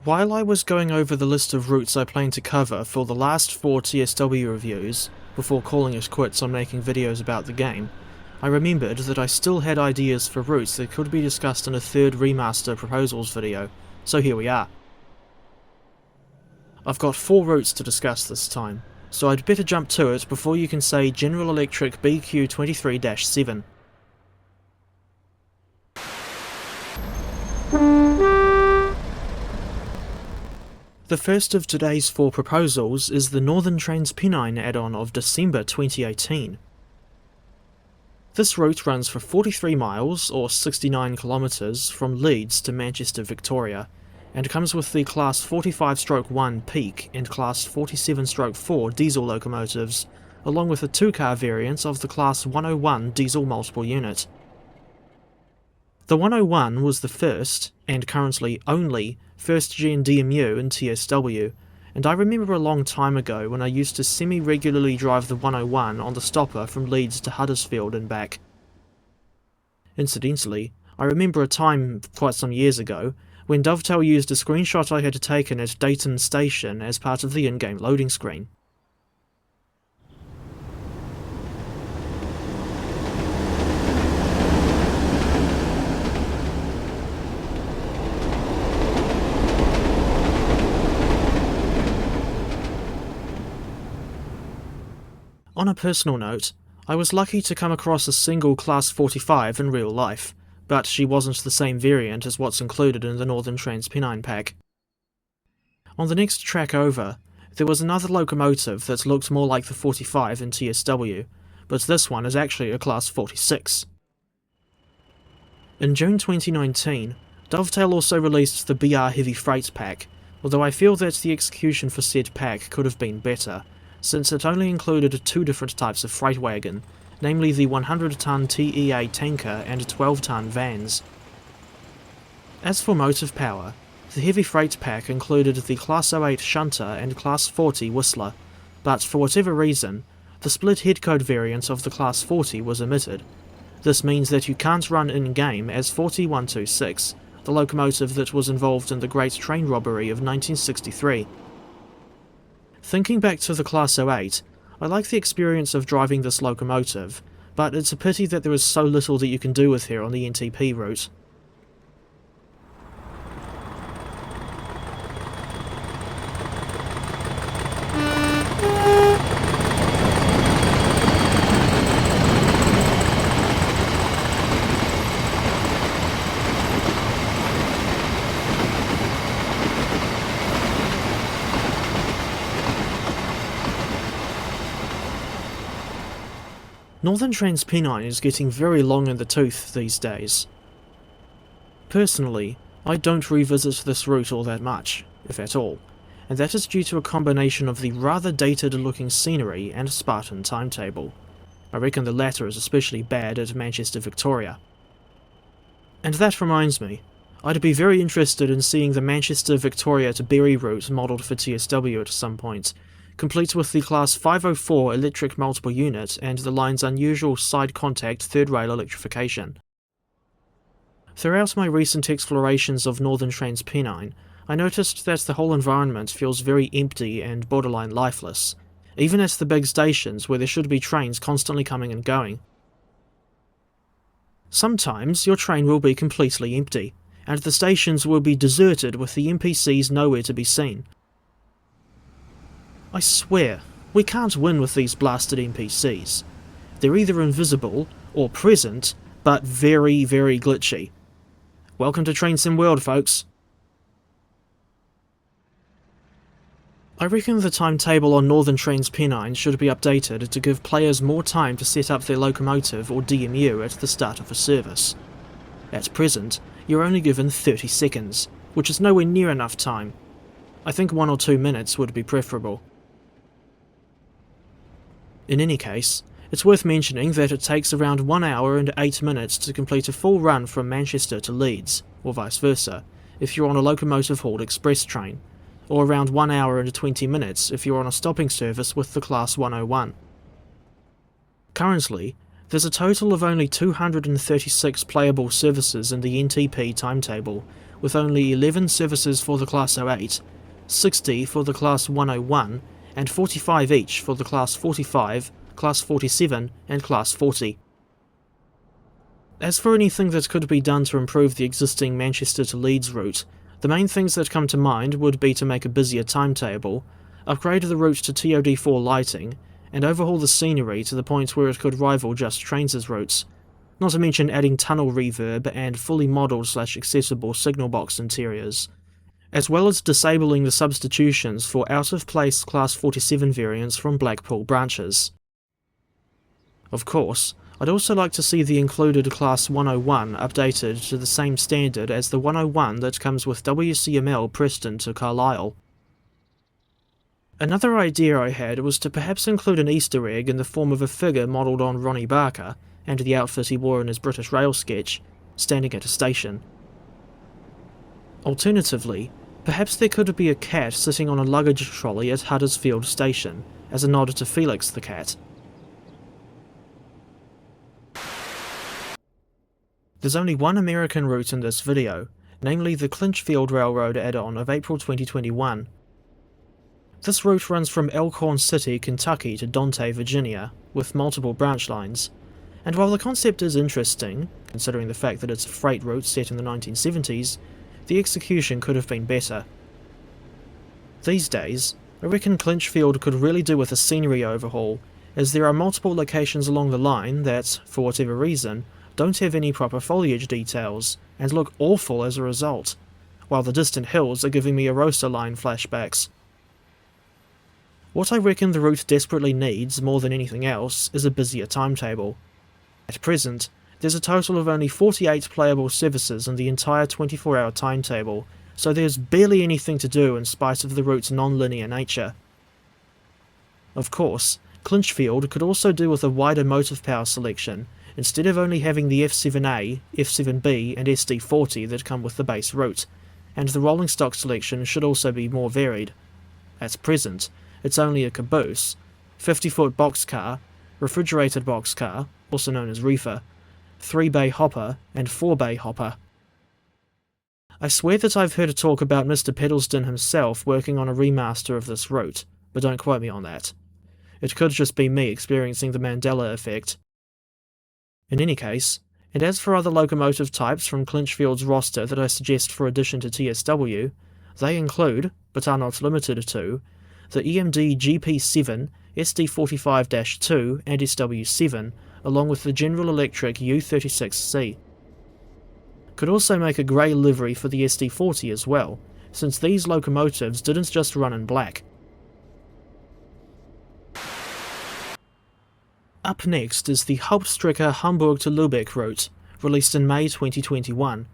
While I was going over the list of routes I plan to cover for the last 4 TSW reviews, before calling it quits on making videos about the game, I remembered that I still had ideas for routes that could be discussed in a third remaster proposals video, so here we are. I've got 4 routes to discuss this time, so I'd better jump to it before you can say General Electric BQ23-7. The first of today's 4 proposals is the Northern Transpennine add-on of December 2018. This route runs for 43 miles, or 69 kilometres, from Leeds to Manchester, Victoria, and comes with the Class 45-1 Peak and Class 47-4 diesel locomotives, along with a 2-car variant of the Class 101 diesel multiple unit. The 101 was the first, and currently only, first-gen DMU in TSW, and I remember a long time ago when I used to semi-regularly drive the 101 on the stopper from Leeds to Huddersfield and back. Incidentally, I remember a time, quite some years ago, when Dovetail used a screenshot I had taken at Dayton Station as part of the in-game loading screen. On a personal note, I was lucky to come across a single Class 45 in real life, but she wasn't the same variant as what's included in the Northern Transpennine pack. On the next track over, there was another locomotive that looked more like the 45 in TSW, but this one is actually a Class 46. In June 2019, Dovetail also released the BR Heavy Freight pack, although I feel that the execution for said pack could have been better, since it only included 2 different types of freight wagon, namely the 100-ton TEA tanker and 12-ton vans. As for motive power, the Heavy Freight pack included the Class 08 Shunter and Class 40 Whistler, but for whatever reason, the split headcode variant of the Class 40 was omitted. This means that you can't run in-game as 40126, the locomotive that was involved in the Great Train Robbery of 1963. Thinking back to the Class 08, I like the experience of driving this locomotive, but it's a pity that there is so little that you can do with her on the NTP route. Northern Transpennine is getting very long in the tooth these days. Personally, I don't revisit this route all that much, if at all, and that is due to a combination of the rather dated looking scenery and Spartan timetable. I reckon the latter is especially bad at Manchester, Victoria. And that reminds me, I'd be very interested in seeing the Manchester, Victoria to Bury route modelled for TSW at some point, complete with the Class 504 electric multiple unit and the line's unusual side-contact third-rail electrification. Throughout my recent explorations of Northern Transpennine, I noticed that the whole environment feels very empty and borderline lifeless, even at the big stations where there should be trains constantly coming and going. Sometimes your train will be completely empty, and the stations will be deserted with the NPCs nowhere to be seen. I swear, we can't win with these blasted NPCs. They're either invisible, or present, but very, very glitchy. Welcome to Train Sim World, folks. I reckon the timetable on Northern Transpennine should be updated to give players more time to set up their locomotive or DMU at the start of a service. At present, you're only given 30 seconds, which is nowhere near enough time. I think 1 or 2 minutes would be preferable. In any case, it's worth mentioning that it takes around 1 hour and 8 minutes to complete a full run from Manchester to Leeds, or vice versa, if you're on a locomotive-hauled express train, or around 1 hour and 20 minutes if you're on a stopping service with the Class 101. Currently, there's a total of only 236 playable services in the NTP timetable, with only 11 services for the Class 08, 60 for the Class 101, and 45 each for the Class 45, Class 47, and Class 40. As for anything that could be done to improve the existing Manchester to Leeds route, the main things that come to mind would be to make a busier timetable, upgrade the route to TOD4 lighting, and overhaul the scenery to the point where it could rival Just Trains' routes, not to mention adding tunnel reverb and fully modelled/accessible signal box interiors, as well as disabling the substitutions for out-of-place Class 47 variants from Blackpool branches. Of course, I'd also like to see the included Class 101 updated to the same standard as the 101 that comes with WCML Preston to Carlisle. Another idea I had was to perhaps include an Easter egg in the form of a figure modelled on Ronnie Barker, and the outfit he wore in his British Rail sketch, standing at a station. Alternatively, perhaps there could be a cat sitting on a luggage trolley at Huddersfield Station, as a nod to Felix the cat. There's only one American route in this video, namely the Clinchfield Railroad add-on of April 2021. This route runs from Elkhorn City, Kentucky to Dante, Virginia, with multiple branch lines, and while the concept is interesting, considering the fact that it's a freight route set in the 1970s, the execution could have been better. These days, I reckon Clinchfield could really do with a scenery overhaul, as there are multiple locations along the line that, for whatever reason, don't have any proper foliage details, and look awful as a result, while the distant hills are giving me Arosa line flashbacks. What I reckon the route desperately needs, more than anything else, is a busier timetable. At present, there's a total of only 48 playable services in the entire 24-hour timetable, so there's barely anything to do in spite of the route's non-linear nature. Of course, Clinchfield could also do with a wider motive power selection, instead of only having the F7A, F7B and SD40 that come with the base route, and the rolling stock selection should also be more varied. At present, it's only a caboose, 50-foot boxcar, refrigerated boxcar, also known as reefer, 3-bay hopper, and 4-bay hopper. I swear that I've heard a talk about Mr. Peddleston himself working on a remaster of this route, but don't quote me on that. It could just be me experiencing the Mandela effect. In any case, and as for other locomotive types from Clinchfield's roster that I suggest for addition to TSW, they include, but are not limited to, the EMD GP7, SD45-2 and SW7, along with the General Electric U36C. Could also make a grey livery for the SD40 as well, since these locomotives didn't just run in black. Up next is the Hauptstrecke Hamburg to Lübeck route, released in May 2021.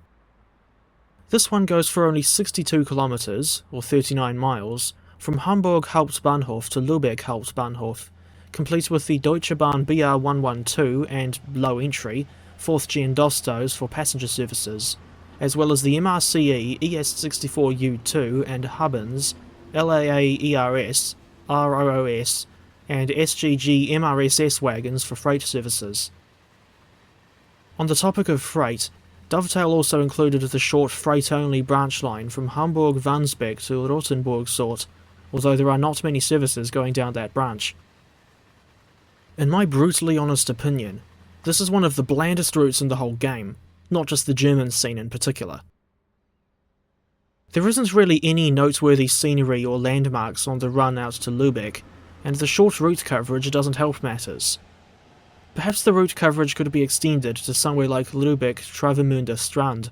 This one goes for only 62 kilometers, or 39 miles, from Hamburg Hauptbahnhof to Lübeck Hauptbahnhof, complete with the Deutsche Bahn BR112 and, low entry, 4th Gen Dostos for passenger services, as well as the MRCE ES64U2 and Hubbins, LAA ERS, ROOS, and SGG MRSS wagons for freight services. On the topic of freight, Dovetail also included the short freight-only branch line from Hamburg-Wandsbek to Rothenburg-Sort, although there are not many services going down that branch. In my brutally honest opinion, this is one of the blandest routes in the whole game, not just the German scene in particular. There isn't really any noteworthy scenery or landmarks on the run out to Lübeck, and the short route coverage doesn't help matters. Perhaps the route coverage could be extended to somewhere like Lübeck-Travemünde Strand.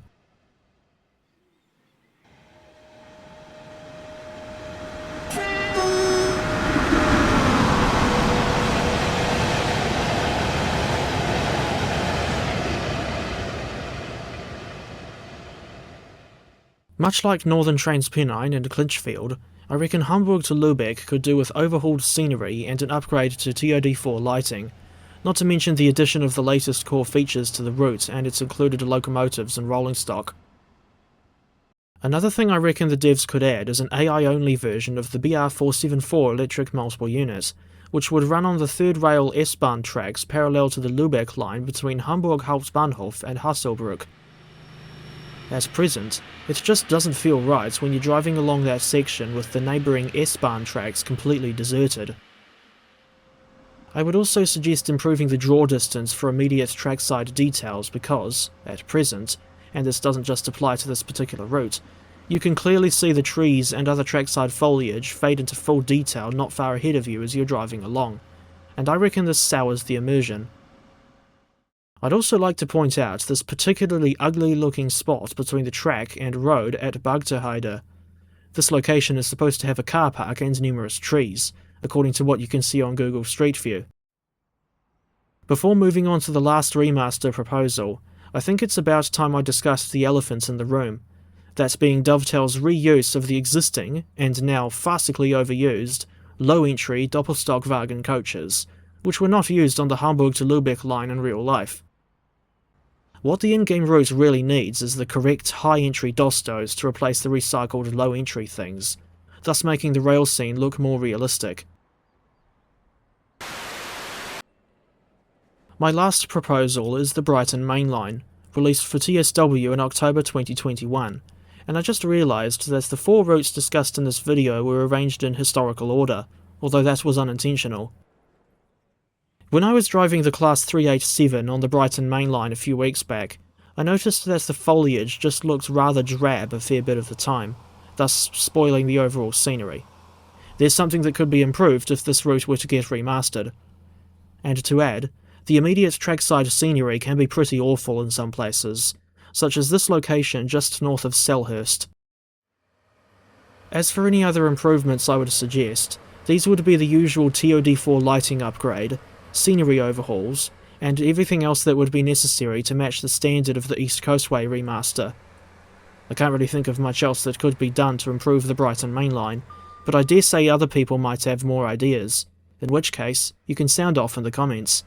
Much like Northern Transpennine and Clinchfield, I reckon Hamburg to Lübeck could do with overhauled scenery and an upgrade to TOD4 lighting, not to mention the addition of the latest core features to the route and its included locomotives and rolling stock. Another thing I reckon the devs could add is an AI-only version of the BR474 electric multiple unit, which would run on the third rail S-Bahn tracks parallel to the Lübeck line between Hamburg Hauptbahnhof and Hasselbruck. At present, it just doesn't feel right when you're driving along that section with the neighbouring S-Bahn tracks completely deserted. I would also suggest improving the draw distance for immediate trackside details because, at present, and this doesn't just apply to this particular route, you can clearly see the trees and other trackside foliage fade into full detail not far ahead of you as you're driving along, and I reckon this sours the immersion. I'd also like to point out this particularly ugly looking spot between the track and road at Bagterheide. This location is supposed to have a car park and numerous trees, according to what you can see on Google Street View. Before moving on to the last remaster proposal, I think it's about time I discussed the elephant in the room, that being Dovetail's reuse of the existing, and now farcically overused, low-entry Doppelstockwagen coaches, which were not used on the Hamburg to Lübeck line in real life. What the in-game route really needs is the correct high-entry Dostos to replace the recycled low-entry things, thus making the rail scene look more realistic. My last proposal is the Brighton Main Line, released for TSW in October 2021, and I just realised that the 4 routes discussed in this video were arranged in historical order, although that was unintentional. When I was driving the Class 387 on the Brighton Main Line a few weeks back, I noticed that the foliage just looked rather drab a fair bit of the time, thus spoiling the overall scenery. There's something that could be improved if this route were to get remastered. And to add, the immediate trackside scenery can be pretty awful in some places, such as this location just north of Selhurst. As for any other improvements I would suggest, these would be the usual TOD4 lighting upgrade, scenery overhauls, and everything else that would be necessary to match the standard of the East Coastway remaster. I can't really think of much else that could be done to improve the Brighton Main Line, but I dare say other people might have more ideas, in which case, you can sound off in the comments.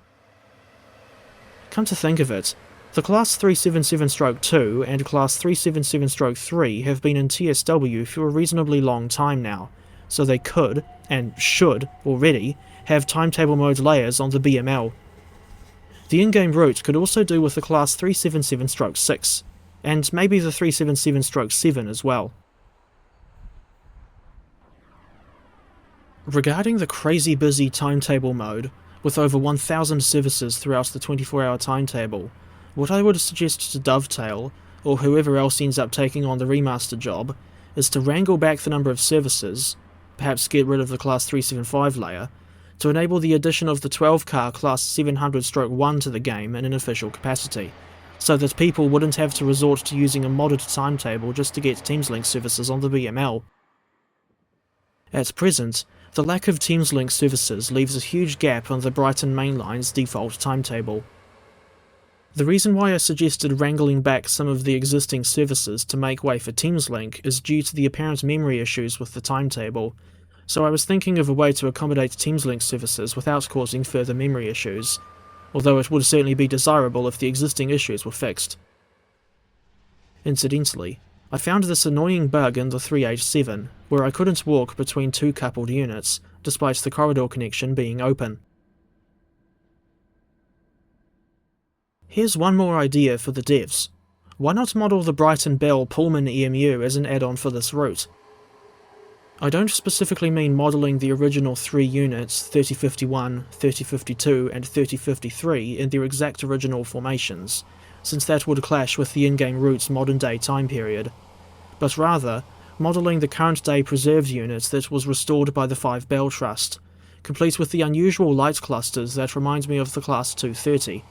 Come to think of it, the Class 377-2 and Class 377-3 have been in TSW for a reasonably long time now, so they could, and should already, have timetable mode layers on the BML. The in-game route could also do with the Class 377-6, and maybe the 377-7 as well. Regarding the crazy busy timetable mode, with over 1,000 services throughout the 24-hour timetable, what I would suggest to Dovetail, or whoever else ends up taking on the remaster job, is to wrangle back the number of services, perhaps get rid of the Class 375 layer, to enable the addition of the 12-car Class 700-1 to the game in an official capacity, so that people wouldn't have to resort to using a modded timetable just to get TeamsLink services on the BML. At present, the lack of TeamsLink services leaves a huge gap on the Brighton Main Line's default timetable. The reason why I suggested wrangling back some of the existing services to make way for TeamsLink is due to the apparent memory issues with the timetable, so I was thinking of a way to accommodate TeamsLink services without causing further memory issues, although it would certainly be desirable if the existing issues were fixed. Incidentally, I found this annoying bug in the 387, where I couldn't walk between 2 coupled units, despite the corridor connection being open. Here's one more idea for the devs. Why not model the Brighton Bell Pullman EMU as an add-on for this route? I don't specifically mean modelling the original 3 units, 3051, 3052 and 3053 in their exact original formations, since that would clash with the in-game route's modern-day time period, but rather modelling the current-day preserved unit that was restored by the 5 Bell Trust, complete with the unusual light clusters that remind me of the Class 230.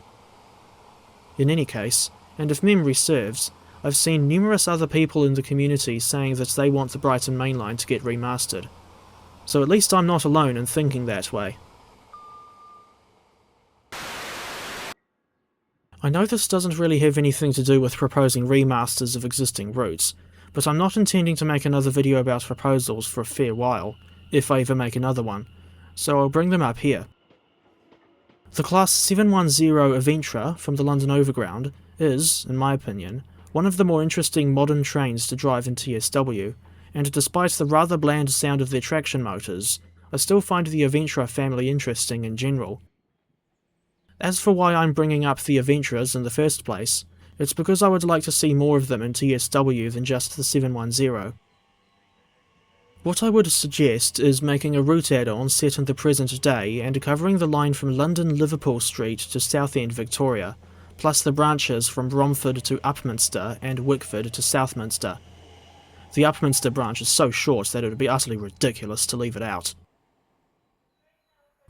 In any case, and if memory serves, I've seen numerous other people in the community saying that they want the Brighton Main Line to get remastered, so at least I'm not alone in thinking that way. I know this doesn't really have anything to do with proposing remasters of existing routes, but I'm not intending to make another video about proposals for a fair while, if I ever make another one, so I'll bring them up here. The Class 710 Eventra from the London Overground is, in my opinion, one of the more interesting modern trains to drive in TSW, and despite the rather bland sound of their traction motors, I still find the Aventura family interesting in general. As for why I'm bringing up the Aventuras in the first place, it's because I would like to see more of them in TSW than just the 710. What I would suggest is making a route add-on set in the present day and covering the line from London Liverpool Street to Southend Victoria, plus the branches from Romford to Upminster and Wickford to Southminster. The Upminster branch is so short that it would be utterly ridiculous to leave it out.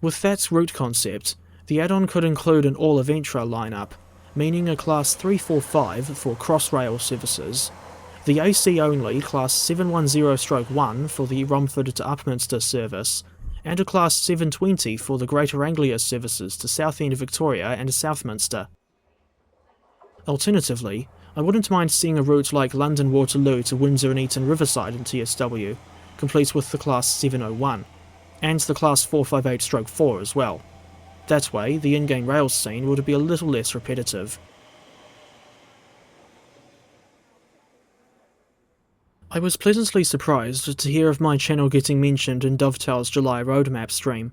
With that route concept, the add-on could include an all-Aventura lineup, meaning a Class 345 for cross-rail services, the AC-only Class 710-1 for the Romford to Upminster service, and a Class 720 for the Greater Anglia services to Southend Victoria and Southminster. Alternatively, I wouldn't mind seeing a route like London Waterloo to Windsor and Eton Riverside in TSW, complete with the Class 701, and the Class 458-4 as well. That way, the in-game rails scene would be a little less repetitive. I was pleasantly surprised to hear of my channel getting mentioned in Dovetail's July roadmap stream.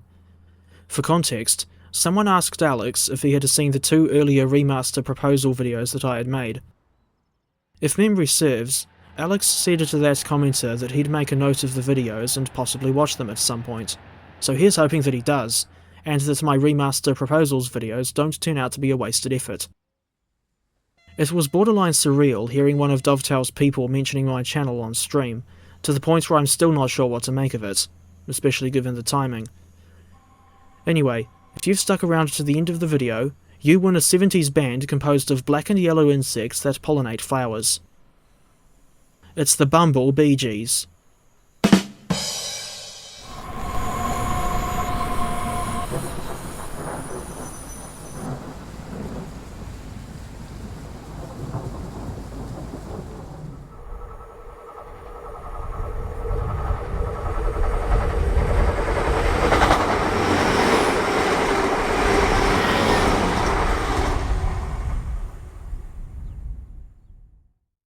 For context, someone asked Alex if he had seen the 2 earlier remaster proposal videos that I had made. If memory serves, Alex said to that commenter that he'd make a note of the videos and possibly watch them at some point, so here's hoping that he does, and that my remaster proposals videos don't turn out to be a wasted effort. It was borderline surreal hearing one of Dovetail's people mentioning my channel on stream, to the point where I'm still not sure what to make of it, especially given the timing. Anyway, if you've stuck around to the end of the video, you win a 70s band composed of black and yellow insects that pollinate flowers. It's the Bumble Bee Gees.